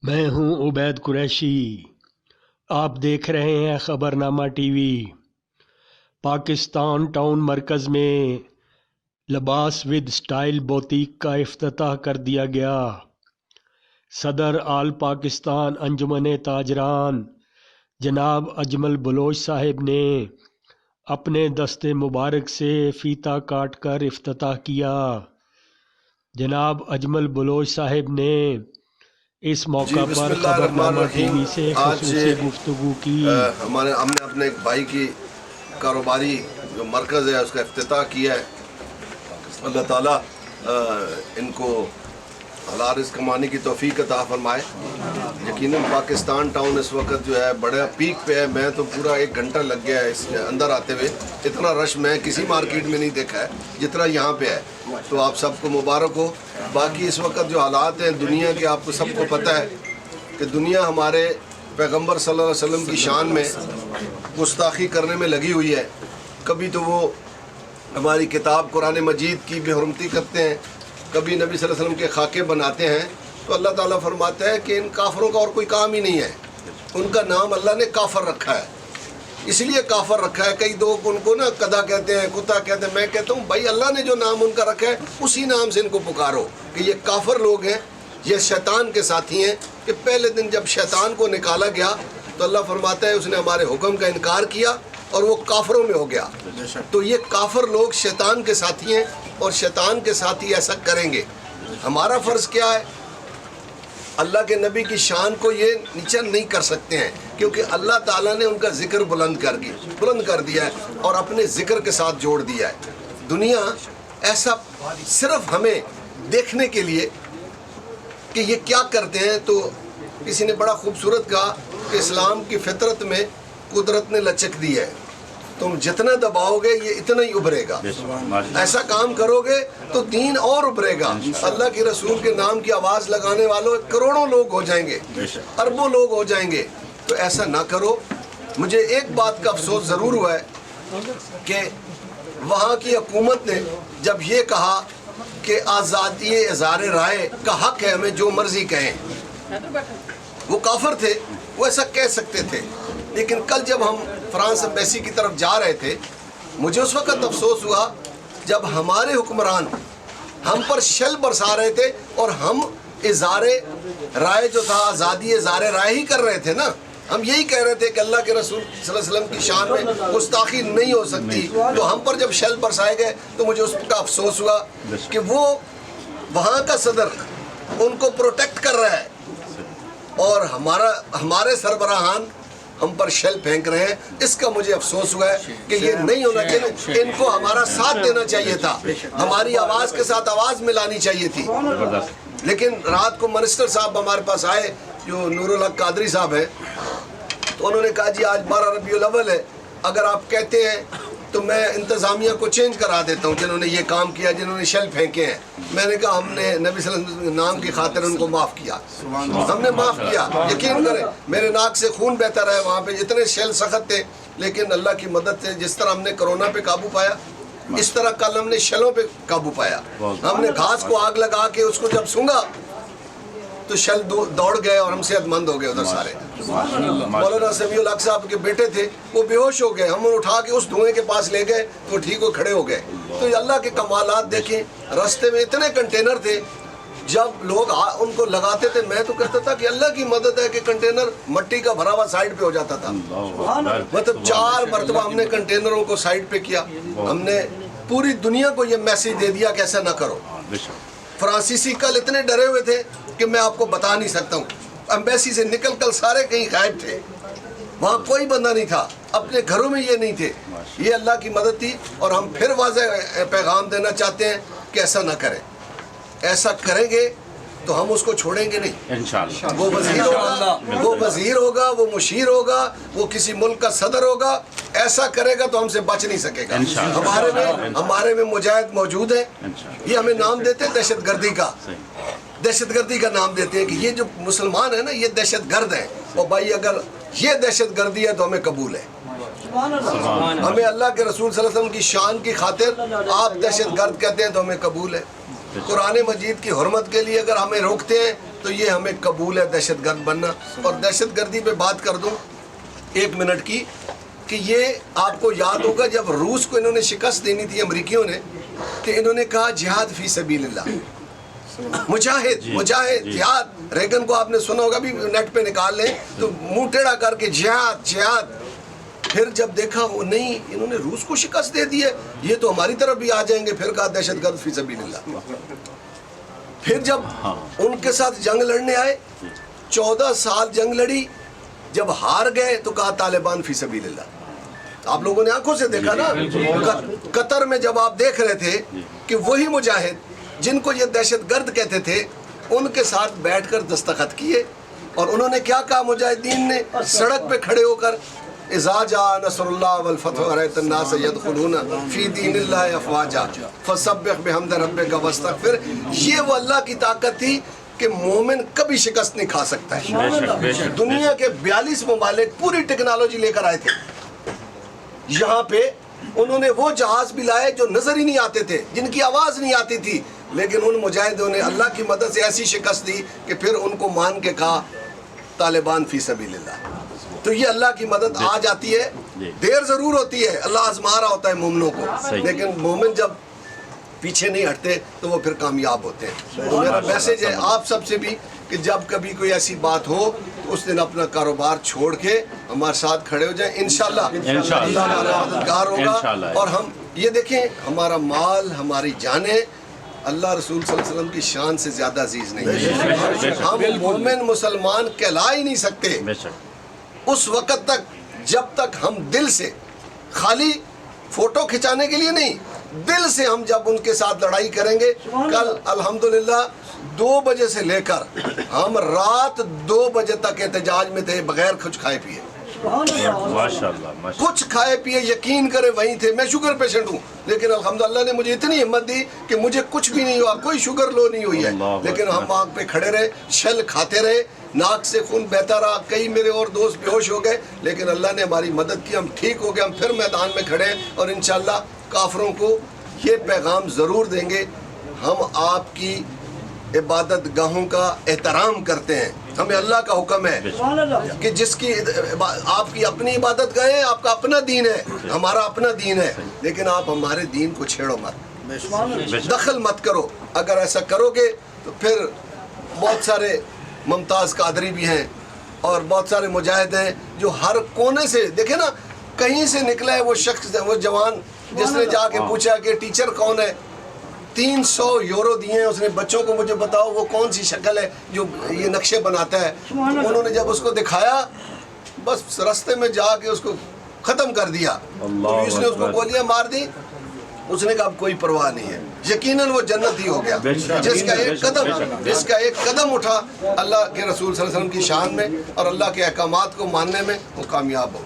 میں ہوں عبید قریشی، آپ دیکھ رہے ہیں خبرنامہ ٹی وی۔ پاکستان ٹاؤن مرکز میں لباس ود سٹائل بوتیک کا افتتاح کر دیا گیا۔ صدر آل پاکستان انجمن تاجران جناب اجمل بلوچ صاحب نے اپنے دست مبارک سے فیتہ کاٹ کر افتتاح کیا۔ جناب اجمل بلوچ صاحب نے اس موقع پر خبرنامہ ٹی وی سے خصوصی گفتگو کی۔ ہم نے اپنے ایک بھائی کی کاروباری جو مرکز ہے اس کا افتتاح کیا ہے۔ اللہ تعالیٰ ان کو حلال رزق کمانے کی توفیق عطا فرمائے۔ یقیناً پاکستان ٹاؤن اس وقت جو ہے بڑا پیک پہ ہے۔ میں تو پورا 1 گھنٹہ لگ گیا ہے اس اندر آتے ہوئے۔ اتنا رش میں کسی مارکیٹ میں نہیں دیکھا ہے جتنا یہاں پہ ہے، تو آپ سب کو مبارک ہو۔ باقی اس وقت جو حالات ہیں دنیا کے، آپ کو سب کو پتہ ہے کہ دنیا ہمارے پیغمبر صلی اللہ علیہ وسلم کی شان میں گستاخی کرنے میں لگی ہوئی ہے۔ کبھی تو وہ ہماری کتاب قرآن مجید کی بے حرمتی کرتے ہیں، کبھی نبی صلی اللہ علیہ وسلم کے خاکے بناتے ہیں۔ تو اللہ تعالیٰ فرماتا ہے کہ ان کافروں کا اور کوئی کام ہی نہیں ہے، ان کا نام اللہ نے کافر رکھا ہے۔ اس لیے کافر رکھا ہے۔ کئی لوگ ان کو نا کدا کہتے ہیں، کتا کہتے ہیں۔ میں کہتا ہوں بھائی اللہ نے جو نام ان کا رکھا ہے اسی نام سے ان کو پکارو کہ یہ کافر لوگ ہیں، یہ شیطان کے ساتھی ہیں۔ کہ پہلے دن جب شیطان کو نکالا گیا تو اللہ فرماتا ہے اس نے ہمارے حکم کا انکار کیا اور وہ کافروں میں ہو گیا۔ تو یہ کافر لوگ شیطان کے ساتھی ہیں اور شیطان کے ساتھی ایسا کریں گے۔ ہمارا فرض کیا ہے؟ اللہ کے نبی کی شان کو یہ نیچا نہیں کر سکتے ہیں، کیونکہ اللہ تعالیٰ نے ان کا ذکر بلند کر دیا ہے اور اپنے ذکر کے ساتھ جوڑ دیا ہے۔ دنیا ایسا صرف ہمیں دیکھنے کے لیے کہ یہ کیا کرتے ہیں، تو کسی نے بڑا خوبصورت کہا کہ اسلام کی فطرت میں قدرت نے لچک دی ہے، تم جتنا دباؤ گے یہ اتنا ہی ابھرے گا۔ ایسا کام کرو گے تو دین اور ابھرے گا۔ اللہ کے رسول کے نام کی آواز لگانے والوں کروڑوں لوگ ہو جائیں گے، اربوں لوگ ہو جائیں گے۔ تو ایسا نہ کرو۔ مجھے ایک بات کا افسوس ضرور ہوا ہے کہ وہاں کی حکومت نے جب یہ کہا کہ آزادی اظہار رائے کا حق ہے، ہمیں جو مرضی کہیں۔ وہ کافر تھے، وہ ایسا کہہ سکتے تھے، لیکن کل جب ہم فرانس ایمبیسی کی طرف جا رہے تھے مجھے اس وقت افسوس ہوا جب ہمارے حکمران ہم پر شل برسا رہے تھے اور ہم اظہار رائے جو تھا، آزادی اظہار رائے ہی کر رہے تھے نا۔ ہم یہی کہہ رہے تھے کہ اللہ کے رسول صلی اللہ علیہ وسلم کی شان میں گستاخی نہیں ہو سکتی، تو ہم پر جب شل برسائے گئے تو مجھے اس کا افسوس ہوا کہ وہ وہاں کا صدر ان کو پروٹیکٹ کر رہا ہے اور ہمارے سربراہان ہم پر شیل پھینک رہے ہیں۔ اس کا مجھے افسوس ہوا ہے کہ یہ نہیں ہونا چاہیے۔ ان کو ہمارا ساتھ دینا چاہیے تھا، ہماری آواز کے ساتھ آواز ملانی چاہیے تھی۔ لیکن رات کو منسٹر صاحب ہمارے پاس آئے جو نور الحق قادری صاحب ہیں، تو انہوں نے کہا جی آج 12 ربیع الاول ہے، اگر آپ کہتے ہیں تو میں انتظامیہ کو چینج کرا دیتا ہوں جنہوں نے یہ کام کیا، جنہوں نے شیل پھینکے ہیں۔ میں نے کہا ہم نے نبی صلی اللہ علیہ وسلم کے نام کی خاطر ان کو معاف کیا، ہم نے معاف کیا۔ یقین کریں میرے ناک سے خون بہتا رہا ہے، وہاں پہ اتنے شیل سخت تھے، لیکن اللہ کی مدد سے جس طرح ہم نے کرونا پہ قابو پایا اس طرح کل ہم نے شیلوں پہ قابو پایا۔ ہم نے گھاس کو آگ لگا کے اس کو جب سونگا تو شیل دوڑ گئے اور ہم صحت مند ہو گئے ادھر سارے۔ مولانا سمیع الحق صاحب کے بیٹے تھے، وہ بے ہوش ہو گئے، ہم انہیں اٹھا کے اس دھوئیں کے پاس لے گئے تو وہ ٹھیک ہو کھڑے ہو گئے۔ تو یہ اللہ کے کمالات دیکھیں۔ راستے میں اتنے کنٹینر تھے، جب لوگ ان کو لگاتے تھے میں تو کہتا تھا کہ اللہ کی مدد ہے کہ کنٹینر مٹی کا بھرا ہوا سائڈ پہ ہو جاتا تھا۔ مطلب 4 مرتبہ ہم نے کنٹینروں کو سائڈ پہ کیا۔ ہم نے پوری دنیا کو یہ میسیج دے دیا کہ ایسا نہ کرو۔ فرانسیسی کل اتنے ڈرے ہوئے تھے کہ میں آپ کو بتا نہیں سکتا ہوں۔ ایمبیسی سے نکل کر سارے کہیں غائب تھے، وہاں کوئی بندہ نہیں تھا، اپنے گھروں میں یہ نہیں تھے۔ یہ اللہ کی مدد تھی اور ہم پھر واضح پیغام دینا چاہتے ہیں کہ ایسا نہ کریں۔ ایسا کریں گے تو ہم اس کو چھوڑیں گے نہیں۔ انشاءاللہ وہ وزیر ہوگا، وہ مشیر ہوگا، وہ کسی ملک کا صدر ہوگا، ایسا کرے گا تو ہم سے بچ نہیں سکے گا۔ ہمارے میں مجاہد موجود ہیں، یہ ہمیں نام دیتے ہیں دہشت گردی کا، دہشت گردی کا نام دیتے ہیں کہ یہ جو مسلمان ہیں نا یہ دہشت گرد ہیں۔ اور بھائی اگر یہ دہشت گردی ہے تو ہمیں قبول ہے۔ ہمیں اللہ کے رسول صلی اللہ علیہ وسلم کی شان کی خاطر آپ دہشت گرد کہتے ہیں تو ہمیں قبول ہے۔ قرآن مجید کی حرمت کے لیے اگر ہمیں روکتے ہیں تو یہ ہمیں قبول ہے دہشت گرد بننا. اور دہشت گردی پہ بات کر دوں 1 منٹ کی کہ یہ آپ کو یاد ہوگا جب روس کو انہوں نے شکست دینی تھی امریکیوں نے کہ انہوں نے کہا جہاد فی سبیل اللہ, مجاہد جہاد. ریگن کو آپ نے سنا ہوگا بھی, نیٹ پہ نکال لیں تو منہ ٹیڑھا کر کے جہاد. پھر جب دیکھا وہ نہیں, انہوں نے روس کو شکست دے دی ہے, یہ تو ہماری طرف بھی آ جائیں گے, پھر کہا دہشت گرد فی سبیل اللہ. پھر جب ان کے ساتھ جنگ لڑنے آئے 14 سال جنگ لڑی, جب ہار گئے تو کہا طالبان فی سبیل اللہ. آپ لوگوں نے آنکھوں سے دیکھا نا, قطر میں جب آپ دیکھ رہے تھے کہ وہی مجاہد جن کو یہ دہشت گرد کہتے تھے ان کے ساتھ بیٹھ کر دستخط کیے, اور انہوں نے کیا کہا مجاہدین نے سڑک پہ کھڑے ہو کر, اذا جاء نصر اللہ والفتح ورأیت الناس يدخلون فی دین اللہ افواجا فسبح بحمد ربک واستغفر. یہ وہ اللہ کی طاقت تھی کہ مومن کبھی شکست نہیں کھا سکتا ہے. دنیا کے 42 ممالک پوری ٹیکنالوجی لے کر آئے تھے, یہاں پہ انہوں نے وہ جہاز بھی لائے جو نظر ہی نہیں آتے تھے, جن کی آواز نہیں آتی تھی, لیکن ان مجاہدوں نے اللہ کی مدد سے ایسی شکست دی کہ پھر ان کو مان کے کہا طالبان فی سبیل اللہ. تو یہ اللہ کی مدد آ جاتی ہے, دیر ضرور ہوتی ہے, اللہ آزما رہا ہوتا ہے مومنوں کو, لیکن مومن جب پیچھے نہیں ہٹتے تو وہ پھر کامیاب ہوتے ہیں. تو میرا میسج ہے آپ سب سے بھی کہ جب کبھی کوئی ایسی بات ہو تو اس دن اپنا کاروبار چھوڑ کے ہمارے ساتھ کھڑے ہو جائیں, انشاءاللہ اللہ ہمارا مددگار ہوگا. اور ہم یہ دیکھیں, ہمارا مال, ہماری جانیں اللہ رسول صلی اللہ علیہ وسلم کی شان سے زیادہ عزیز نہیں ہے. ہم مومن مسلمان کہلا ہی نہیں سکتے اس وقت تک جب تک ہم دل سے, خالی فوٹو کھچانے کے لیے نہیں, دل سے ہم جب ان کے ساتھ لڑائی کریں گے. کل الحمدللہ 2 بجے سے لے کر ہم رات 2 بجے تک احتجاج میں تھے بغیر کچھ کھائے پیے, کچھ کھائے پیے, یقین کرے وہیں تھے. میں شوگر پیشنٹ ہوں, لیکن الحمدللہ نے مجھے اتنی ہمت دی کہ مجھے کچھ بھی نہیں ہوا, کوئی شوگر لو نہیں ہوئی ہے, لیکن ہم وہاں پہ کھڑے رہے, شل کھاتے رہے, ناک سے خون بہتا رہا, کئی میرے اور دوست بے ہوش ہو گئے, لیکن اللہ نے ہماری مدد کی, ہم ٹھیک ہو گئے. ہم پھر میدان میں کھڑے ہیں اور انشاءاللہ کافروں کو یہ پیغام ضرور دیں گے, ہم آپ کی عبادت گاہوں کا احترام کرتے ہیں. ہمیں اللہ کا حکم ہے کہ جس کی آپ کی اپنی عبادت گاہ ہے, آپ کا اپنا دین ہے, ہمارا اپنا دین ہے, لیکن آپ ہمارے دین کو چھیڑو مت, دخل مت کرو. اگر ایسا کرو گے تو پھر بہت سارے ممتاز قادری بھی ہیں اور بہت سارے مجاہد ہیں جو ہر کونے سے, دیکھیں نا, کہیں سے نکلا ہے وہ شخص, وہ جوان جس نے جا کے پوچھا کہ ٹیچر کون ہے, 300 یورو دیے ہیں اس نے, بچوں کو مجھے بتاؤ وہ کون سی شکل ہے جو یہ نقشے بناتا ہے. انہوں نے جب اس کو دکھایا بس رستے میں جا کے اس کو ختم کر دیا, پولیس نے اس کو گولیاں مار دی. اس نے کہا اب کوئی پرواہ نہیں ہے, یقیناً وہ جنت ہی ہو گیا. جس کا ایک قدم اٹھا اللہ کے رسول صلی اللہ علیہ وسلم کی شان میں اور اللہ کے احکامات کو ماننے میں, وہ کامیاب ہو.